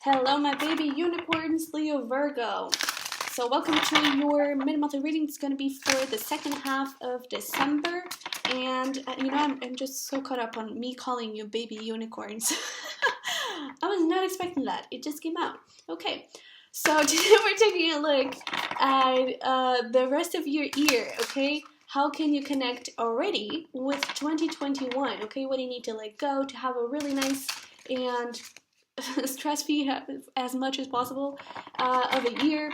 Hello, my baby unicorns, Leo-Virgo. So welcome to your mid-monthly reading. It's going to be for the second half of December. And, I'm just so caught up on me calling you baby unicorns. I was not expecting that. It just came out. Okay. So today we're taking a look at the rest of your year, okay? How can you connect already with 2021, okay? What do you need to let go to have a really nice and stress-free as much as possible of a year,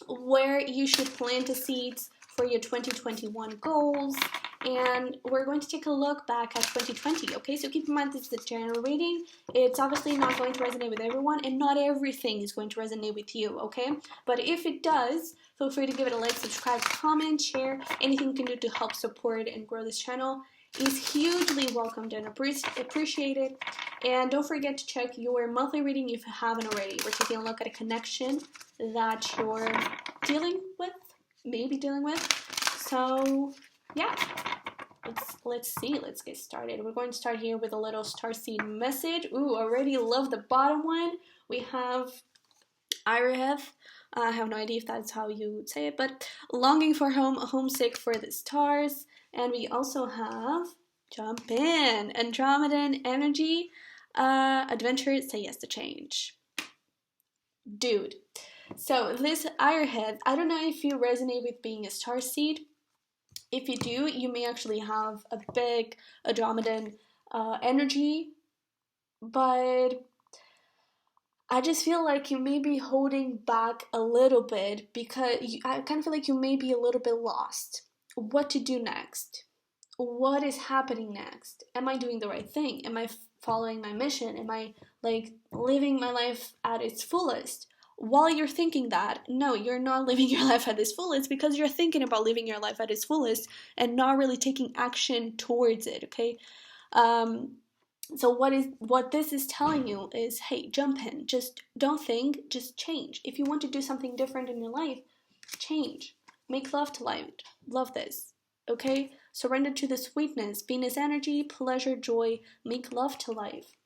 where you should plant the seeds for your 2021 goals. And we're going to take a look back at 2020, okay? So keep in mind this is a general reading. It's obviously not going to resonate with everyone, and not everything is going to resonate with you, okay? But if it does, feel free to give it a like, subscribe, comment, share. Anything you can do to help support and grow this channel is hugely welcomed and appreciated. And don't forget to check your monthly reading if you haven't already. We're taking a look at a connection that you're maybe dealing with. So yeah, let's see. Let's get started. We're going to start here with a little starseed message. Ooh, already love the bottom one. We have Iraheth. I have no idea if that's how you would say it, but longing for home, homesick for the stars. And we also have, jump in, Andromedan energy. Adventure, say yes to change. Dude. So this Ironhead, I don't know if you resonate with being a star seed. If you do, you may actually have a big Andromedan energy, but I just feel like you may be holding back a little bit because I kind of feel like you may be a little bit lost. What to do next? What is happening next? Am I doing the right thing? Am I following my mission? Am I living my life at its fullest? While you're thinking that, no, you're not living your life at its fullest because you're thinking about living your life at its fullest and not really taking action towards it, okay? So what this is telling you is, hey, jump in. Just don't think, just change. If you want to do something different in your life, change. Make love to life. Love this, okay? Surrender to the sweetness, Venus energy, pleasure, joy, make love to life.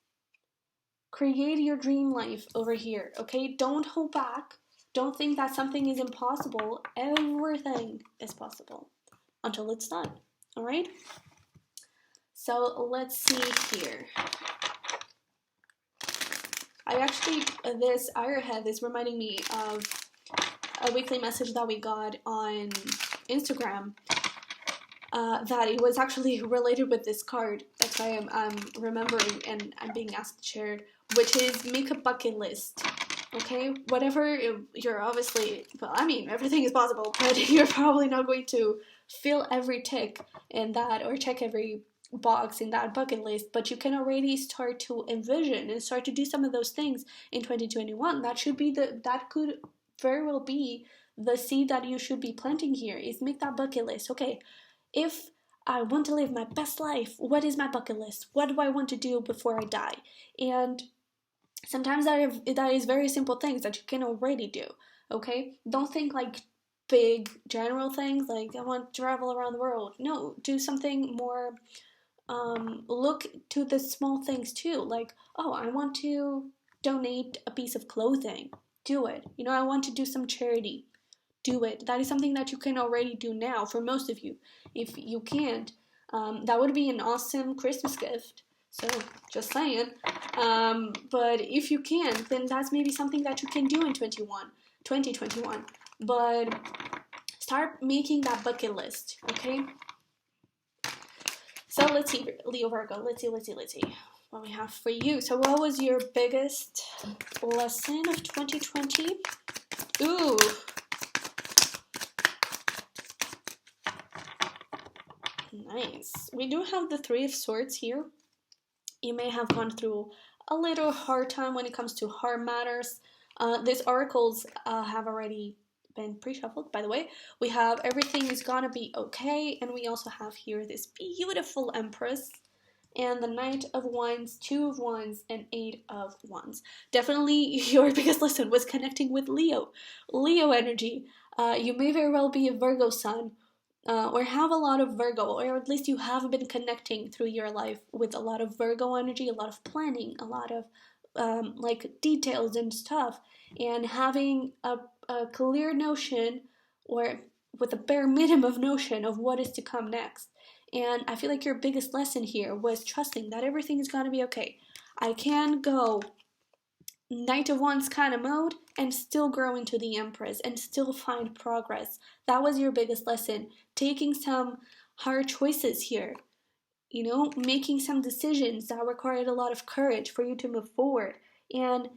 Create your dream life over here, okay? Don't hold back. Don't think that something is impossible. Everything is possible until it's done, all right? So let's see here. This Ironhead is reminding me of a weekly message that we got on Instagram. That it was actually related with this card. That's why I'm remembering and I'm being asked to share it, which is make a bucket list. Okay, whatever you're obviously, well, I mean, everything is possible, but you're probably not going to fill every tick in that or check every box in that bucket list, but you can already start to envision and start to do some of those things in 2021. That could very well be the seed that you should be planting here, is make that bucket list. Okay, if I want to live my best life, what is my bucket list? What do I want to do before I die? And sometimes that is very simple things that you can already do, okay? Don't think like big general things like I want to travel around the world. No, do something more, look to the small things too. Like, oh, I want to donate a piece of clothing. Do it. I want to do some charity. Do it. That is something that you can already do now for most of you. If you can't, that would be an awesome Christmas gift. So, just saying. But if you can, then that's maybe something that you can do in 2021. But start making that bucket list, okay? So let's see, Leo Virgo. Let's see what we have for you. So what was your biggest lesson of 2020? Ooh. Nice. We do have the Three of Swords here. You may have gone through a little hard time when it comes to heart matters. These oracles have already been pre-shuffled, by the way. We have everything is gonna be okay, and we also have here this beautiful Empress and the Knight of Wands, Two of Wands, and Eight of Wands. Definitely your biggest lesson was connecting with Leo energy. You may very well be a Virgo sun, or have a lot of Virgo, or at least you have been connecting through your life with a lot of Virgo energy, a lot of planning, a lot of like details and stuff, and having a clear notion, or with a bare minimum of notion of what is to come next. And I feel like your biggest lesson here was trusting that everything is going to be okay. I can go Knight of Wands kind of mode and still grow into the Empress and still find progress. That was your biggest lesson. Taking some hard choices here, you know, making some decisions that required a lot of courage for you to move forward, and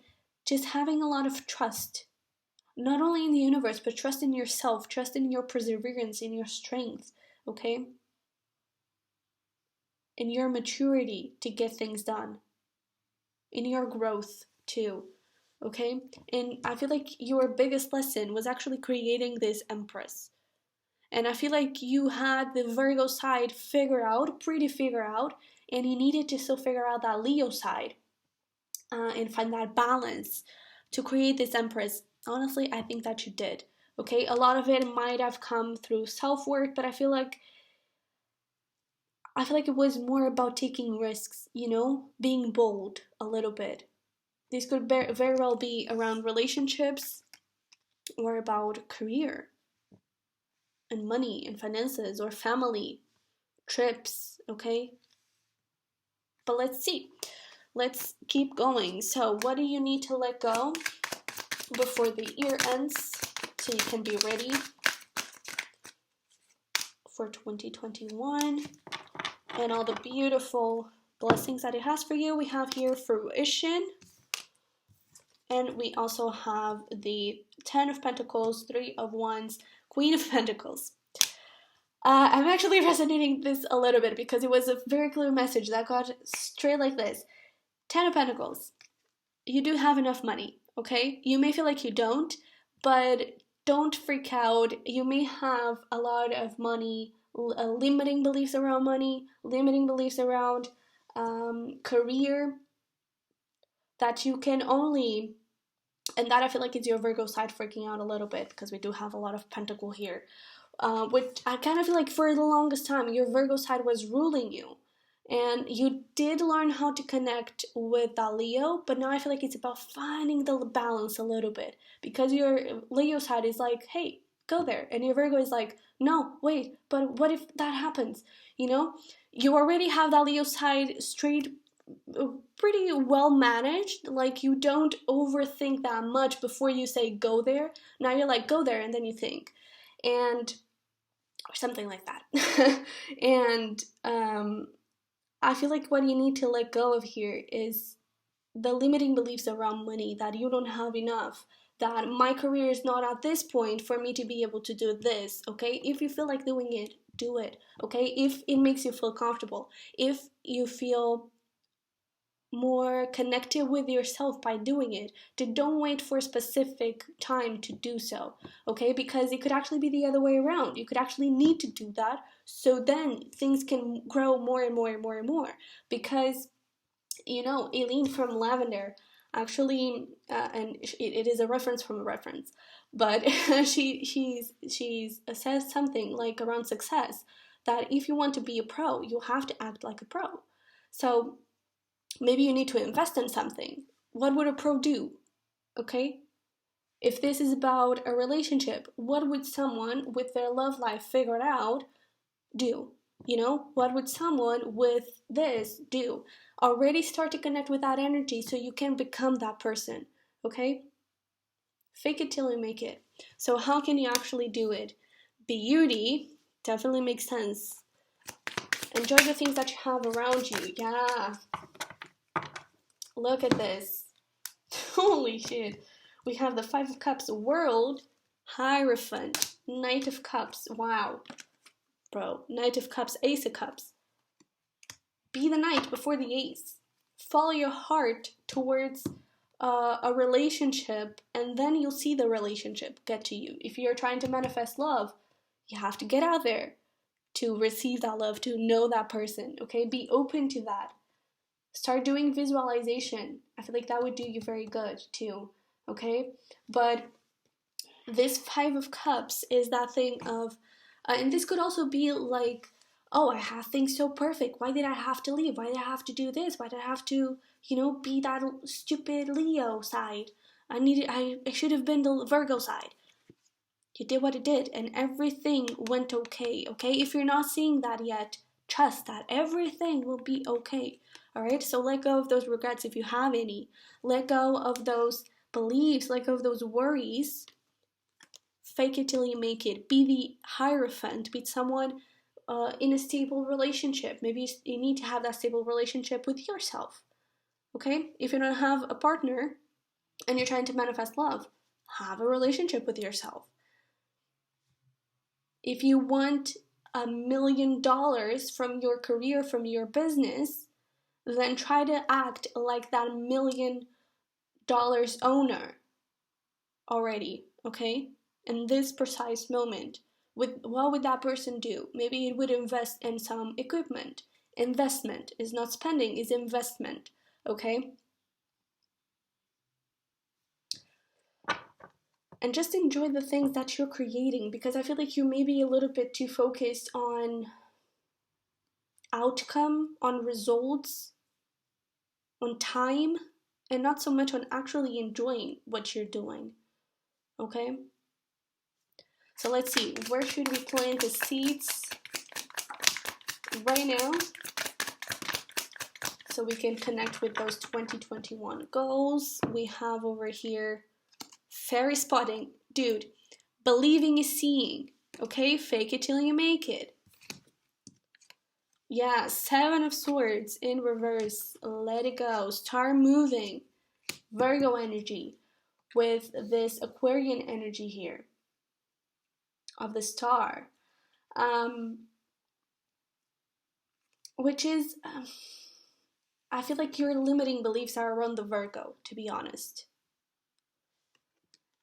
just having a lot of trust, not only in the universe, but trust in yourself, trust in your perseverance, in your strength, okay? In your maturity to get things done, in your growth too, okay? And I feel like your biggest lesson was actually creating this Empress. And I feel like you had the Virgo side pretty figure out, and you needed to still figure out that Leo side, and find that balance to create this Empress. Honestly, I think that you did. Okay, a lot of it might have come through self-work, but I feel like it was more about taking risks, you know, being bold a little bit. This could very well be around relationships, or about career and money and finances, or family, trips, okay? But let's see. Let's keep going. So, what do you need to let go before the year ends so you can be ready for 2021 and all the beautiful blessings that it has for you? We have here fruition, and we also have the 10 of Pentacles, 3 of Wands, Queen of Pentacles. I'm actually resonating this a little bit because it was a very clear message that got straight like this. 10 of Pentacles. You do have enough money, okay? You may feel like you don't, but don't freak out. You may have a lot of money, limiting beliefs around money, limiting beliefs around career, that you can only, and that I feel like is your Virgo side freaking out a little bit, because we do have a lot of Pentacle here. Which I kind of feel like for the longest time, your Virgo side was ruling you. And you did learn how to connect with that Leo, but now I feel like it's about finding the balance a little bit. Because your Leo side is like, hey, go there. And your Virgo is like, no, wait, but what if that happens? You know, you already have that Leo side straight, pretty well managed. Like, you don't overthink that much before you say go there. Now you're like, go there, and then you think. And or something like that. And I feel like what you need to let go of here is the limiting beliefs around money, that you don't have enough, that my career is not at this point for me to be able to do this, okay? If you feel like doing it, do it, okay? If it makes you feel comfortable, if you feel more connected with yourself by doing it, don't wait for a specific time to do so, okay? Because it could actually be the other way around. You could actually need to do that, so then things can grow more and more and more and more. Because, you know, Eileen from Lavender actually, and it is a reference from a reference, but she's says something like around success, that if you want to be a pro, you have to act like a pro. So maybe you need to invest in something. What would a pro do? Okay? If this is about a relationship, what would someone with their love life figured out do? You know, what would someone with this do? Already start to connect with that energy so you can become that person. Okay? Fake it till you make it. So how can you actually do it? Beauty definitely makes sense. Enjoy the things that you have around you. Yeah. Look at this. Holy shit. We have the 5 of Cups, World, Hierophant, Knight of Cups. Wow. Bro. Knight of Cups, Ace of Cups. Be the knight before the ace. Follow your heart towards a relationship, and then you'll see the relationship get to you. If you're trying to manifest love, you have to get out there to receive that love, to know that person, okay? Be open to that. Start doing visualization. I feel like that would do you very good too, okay? But this 5 of Cups is that thing of, and this could also be like, oh, I have things so perfect. Why did I have to leave? Why did I have to do this? Why did I have to, be that stupid Leo side. I should have been the Virgo side. You did what it did, and everything went okay. Okay, if you're not seeing that yet, trust that everything will be okay. All right, so let go of those regrets if you have any. Let go of those beliefs, let go of those worries. Fake it till you make it. Be the Hierophant. Be someone in a stable relationship. Maybe you need to have that stable relationship with yourself. Okay, if you don't have a partner and you're trying to manifest love, have a relationship with yourself. If you want $1 million from your career, from your business, then try to act like that $1 million owner already, okay? In this precise moment. What would that person do? Maybe it would invest in some equipment. Investment is not spending, is investment, okay? And just enjoy the things that you're creating, because I feel like you may be a little bit too focused on outcome, on results, on time, and not so much on actually enjoying what you're doing. Okay? So let's see, where should we plant the seeds right now so we can connect with those 2021 goals? We have over here fairy spotting. Dude, believing is seeing. Okay? Fake it till you make it. Yeah, 7 of Swords in reverse. Let it go. Start moving. Virgo energy with this Aquarian energy here of the star. Which is, I feel like your limiting beliefs are around the Virgo, to be honest.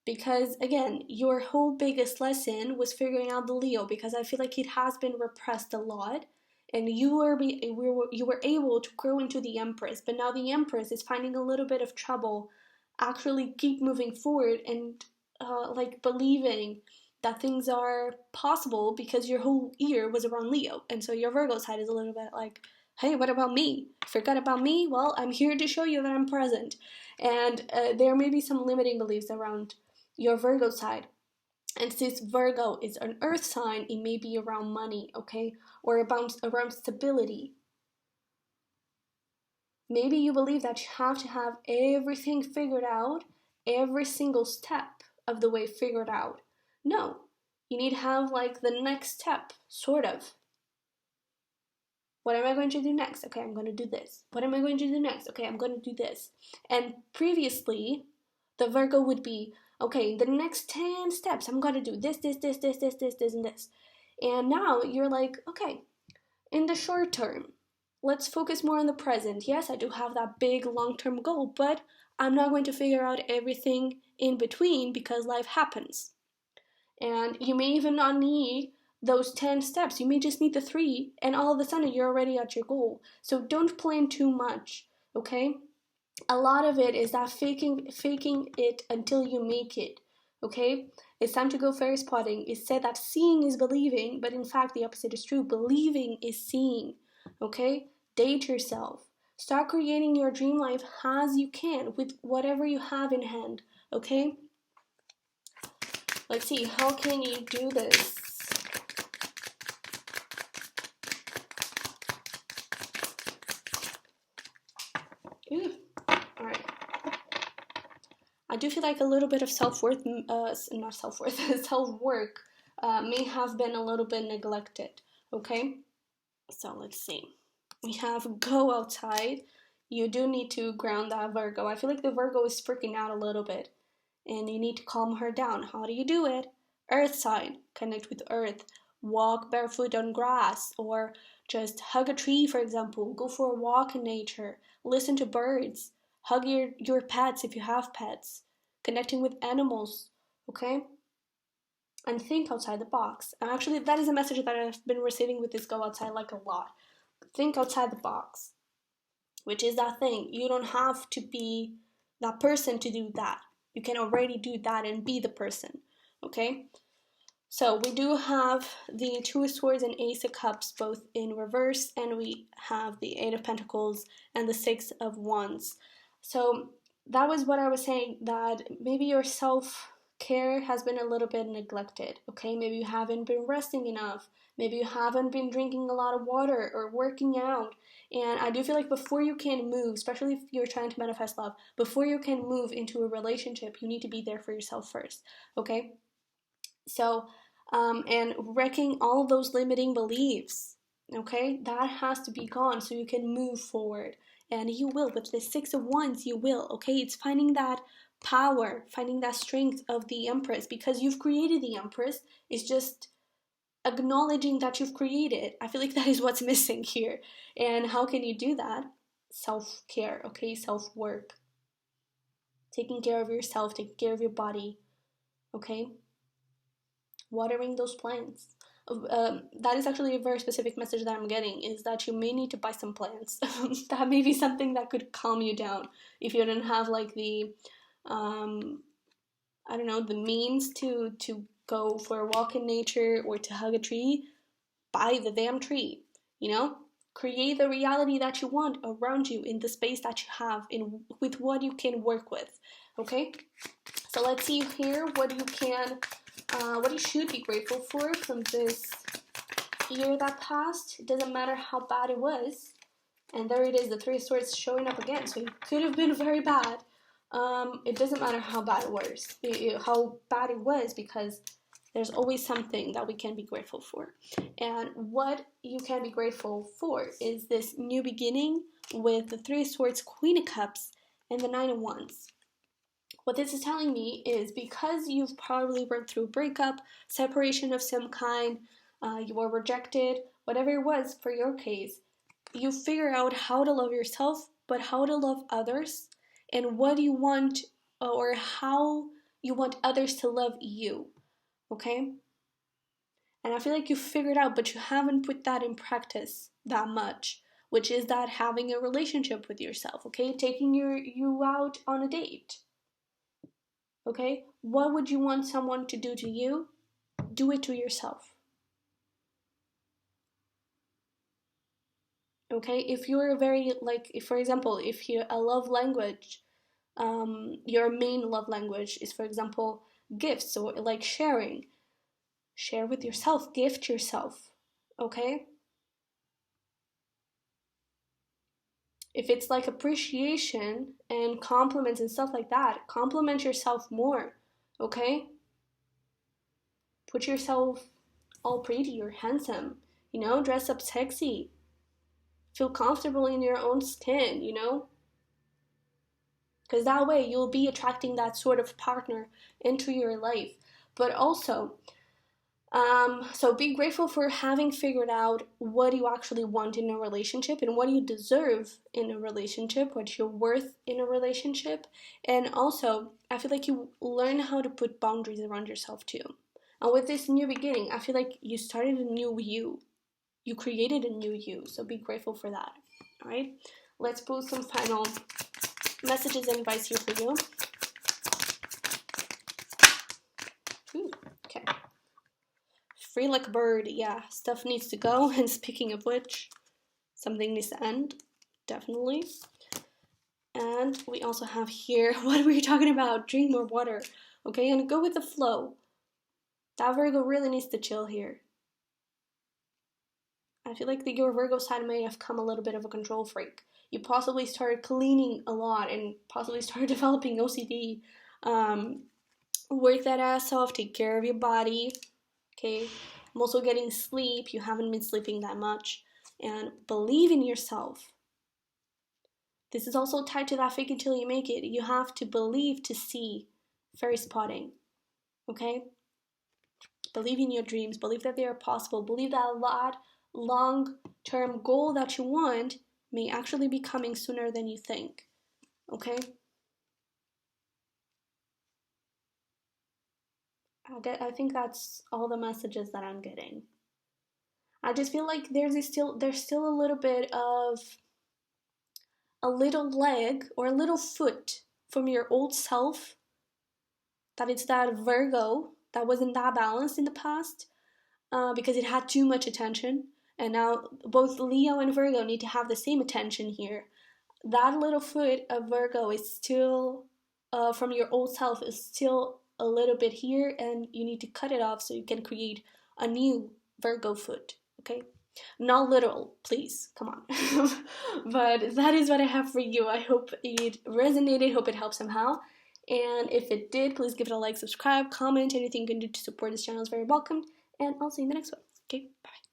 Because, again, your whole biggest lesson was figuring out the Leo, because I feel like it has been repressed a lot. And you were able to grow into the Empress, but now the Empress is finding a little bit of trouble actually keep moving forward and like believing that things are possible, because your whole year was around Leo. And so your Virgo side is a little bit like, hey, what about me? Forgot about me? Well, I'm here to show you that I'm present. And there may be some limiting beliefs around your Virgo side. And since Virgo is an earth sign, it may be around money, okay? Or around stability. Maybe you believe that you have to have everything figured out, every single step of the way figured out. No, you need to have like the next step, sort of. What am I going to do next? Okay, I'm going to do this. What am I going to do next? Okay, I'm going to do this. And previously, the Virgo would be, okay, the next 10 steps, I'm going to do this, and this. And now you're like, okay, in the short term, let's focus more on the present. Yes, I do have that big long-term goal, but I'm not going to figure out everything in between because life happens. And you may even not need those 10 steps. You may just need the 3, and all of a sudden you're already at your goal. So don't plan too much, okay? A lot of it is that faking it until you make it, okay? It's time to go fairy spotting. It's said that seeing is believing, but in fact the opposite is true. Believing is seeing, okay? Date yourself. Start creating your dream life as you can with whatever you have in hand, okay? Let's see, how can you do this? Ooh, all right. I do feel like a little bit of self-worth, not self-worth, self-work may have been a little bit neglected, okay? So let's see. We have go outside. You do need to ground that Virgo. I feel like the Virgo is freaking out a little bit, and you need to calm her down. How do you do it? Earth sign, connect with earth. Walk barefoot on grass, or just hug a tree, for example. Go for a walk in nature. Listen to birds. Hug your pets if you have pets. Connecting with animals, okay? And think outside the box. And actually, that is a message that I've been receiving with this go outside like a lot. Think outside the box, which is that thing. You don't have to be that person to do that. You can already do that and be the person, okay? So we do have the Two of Swords and Ace of Cups both in reverse, and we have the Eight of Pentacles and the Six of Wands. So that was what I was saying, that maybe your self-care has been a little bit neglected, okay? Maybe you haven't been resting enough. Maybe you haven't been drinking a lot of water or working out. And I do feel like before you can move, especially if you're trying to manifest love, before you can move into a relationship, you need to be there for yourself first, okay? So, and wrecking all of those limiting beliefs, okay? That has to be gone so you can move forward. And you will, with the Six of Wands, you will, okay? It's finding that power, finding that strength of the Empress, because you've created the Empress. It's just acknowledging that you've created. I feel like that is what's missing here. And how can you do that? Self-care, okay? Self-work. Taking care of yourself, taking care of your body, okay? Watering those plants. That is actually a very specific message that I'm getting, is that you may need to buy some plants. That may be something that could calm you down if you don't have like the I don't know, the means to go for a walk in nature or to hug a tree. Buy the damn tree, you know? Create the reality that you want around you in the space that you have, in with what you can work with, okay? So let's see here what you should be grateful for from this year that passed. It doesn't matter how bad it was. And there it is, the Three of Swords showing up again. So it could have been very bad. It doesn't matter how bad it was, because there's always something that we can be grateful for. And what you can be grateful for is this new beginning with the Three of Swords, Queen of Cups, and the Nine of Wands. What this is telling me is, because you've probably went through a breakup, separation of some kind, you were rejected, whatever it was for your case, you figure out how to love yourself, but how to love others, and what you want, or how you want others to love you, okay? And I feel like you figured out, but you haven't put that in practice that much, which is that having a relationship with yourself, okay? Taking you out on a date. Okay? What would you want someone to do to you? Do it to yourself. Okay? If you're very, like, if, for example, if you a love language, your main love language is, for example, gifts, or like sharing. Share with yourself, gift yourself. Okay? If it's like appreciation and compliments and stuff like that, compliment yourself more. Okay? Put yourself all pretty or handsome. You know, dress up sexy. Feel comfortable in your own skin, you know? Because that way you'll be attracting that sort of partner into your life. But also, so be grateful for having figured out what you actually want in a relationship and what you deserve in a relationship, what you're worth in a relationship. And also, I feel like you learn how to put boundaries around yourself too. And with this new beginning, I feel like you started a new you. You created a new you. So be grateful for that. All right? Let's pull some final messages and advice here for you. Ooh, okay. Free like a bird. Yeah, stuff needs to go. And speaking of which, something needs to end. Definitely. And we also have here, what were you talking about? Drink more water. Okay, and go with the flow. That Virgo really needs to chill here. I feel like your Virgo side may have come a little bit of a control freak. You possibly started cleaning a lot and possibly started developing OCD. Work that ass off, take care of your body, okay? I'm also getting sleep. You haven't been sleeping that much. And believe in yourself. This is also tied to that fake until you make it. You have to believe to see. Fairy spotting, okay? Believe in your dreams. Believe that they are possible. Believe that long-term goal that you want may actually be coming sooner than you think, okay? I think that's all the messages that I'm getting. I just feel like there's still a little bit of a little leg or a little foot from your old self, that it's that Virgo that wasn't that balanced in the past, because it had too much attention. And now both Leo and Virgo need to have the same attention here. That little foot of Virgo is still, from your old self, is still a little bit here, and you need to cut it off so you can create a new Virgo foot, okay? Not literal, please, come on. But that is what I have for you. I hope it resonated, hope it helped somehow. And if it did, please give it a like, subscribe, comment. Anything you can do to support this channel is very welcome. And I'll see you in the next one. Okay, bye.